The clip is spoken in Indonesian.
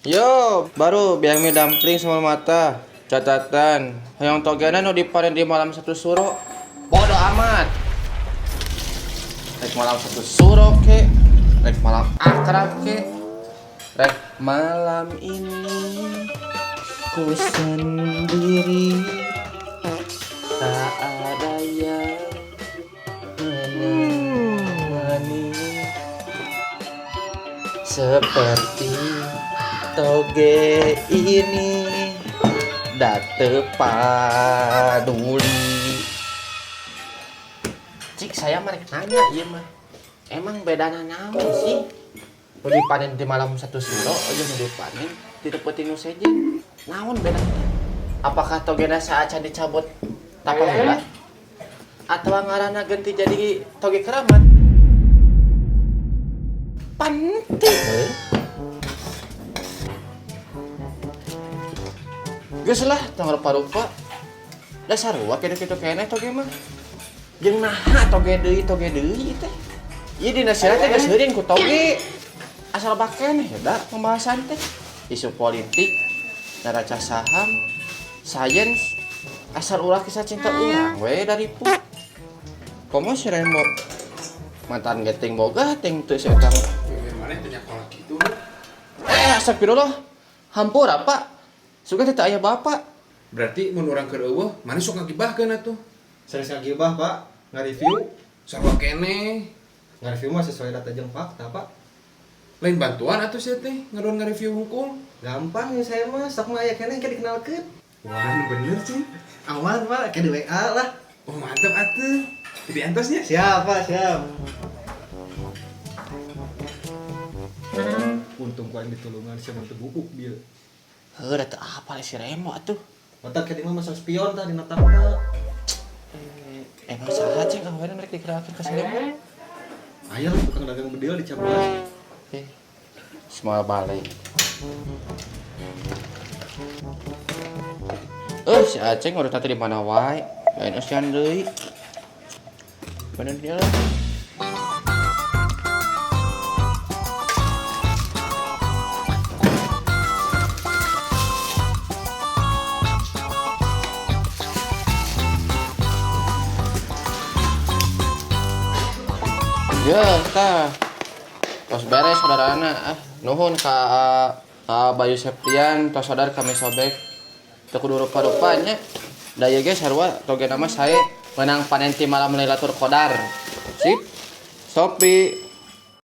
Yo, baru biang mie dumpling sama mata. Catatan, yang togena nu dipanen di malam satu suro. Bodo amat. Rek malam satu suro ke, rek malam akrab ke, rek malam ini ku sendiri. Tak ada yang menemani seperti toge ini date paduli. Cik saya mah nanya ieu mah. Emang bedana naon sih? Nu dipanen di malam satu suro aja nu dipanen di teu nu sejen. Naon bedana? Apakah togena saacan dicabut tapal heula? Atawa ngaranna ganti jadi toge keramat? Panting. Geus lah tong rupa-rupa. Da sarua kitu-kitu keneh toge mah. Jeung naha toge deui teh. Ieu dina sira teh geus heureun ku toge. Asal bakeneh da pembahasan teh. Isu politik, neraca saham, sains, asal ulah kisah cinta urang we dari pu. Komo si Rembo mantan geting boga ting teu seutang. Mana tanya kalau gitu? Astagfirullah. Hampur apa? Suka teh aya bapak. Berarti mun urang keur eueuh, mana sok ngagibahkeun atuh? Sering ngagibah, Pak. Nge-review. Sarua keneh. Nge-review mah sesuai data jeung fakta, Pak. Lain bantuan atuh sia teh, ngaruan nge-review hukum. Gampang ya saya mah, sok mah aya keneh ke dikenalkeun. Wah, bener sih. Aman, Pak, ke di WA lah. Oh, mantap atuh. Jadi antosnya. Siap, Pak, siap. Untung ku yang ditulungan siapa teu bubuk dia. Heuh, da teu apal si Remo atuh. Mata ke di mah masang spion tah dina tapna. Emang saha ceng aweuna rek dikenalkeun ka si Remo? Aya lah tukang dagang bedil di Ciabuas. Semua balik. Si Aceng udah tadi di mana wae? Lain usian deui. Bener dia lah. Ya, tah. Tos beres saudarana. Nuhun ka Bayu Septian, tos sadar kami sobek. Teu kudu rupa-rupanya. Da ieu ge sarua togena mah sae menang panen ti malam Lailatul Qadar. Sip. Sopi.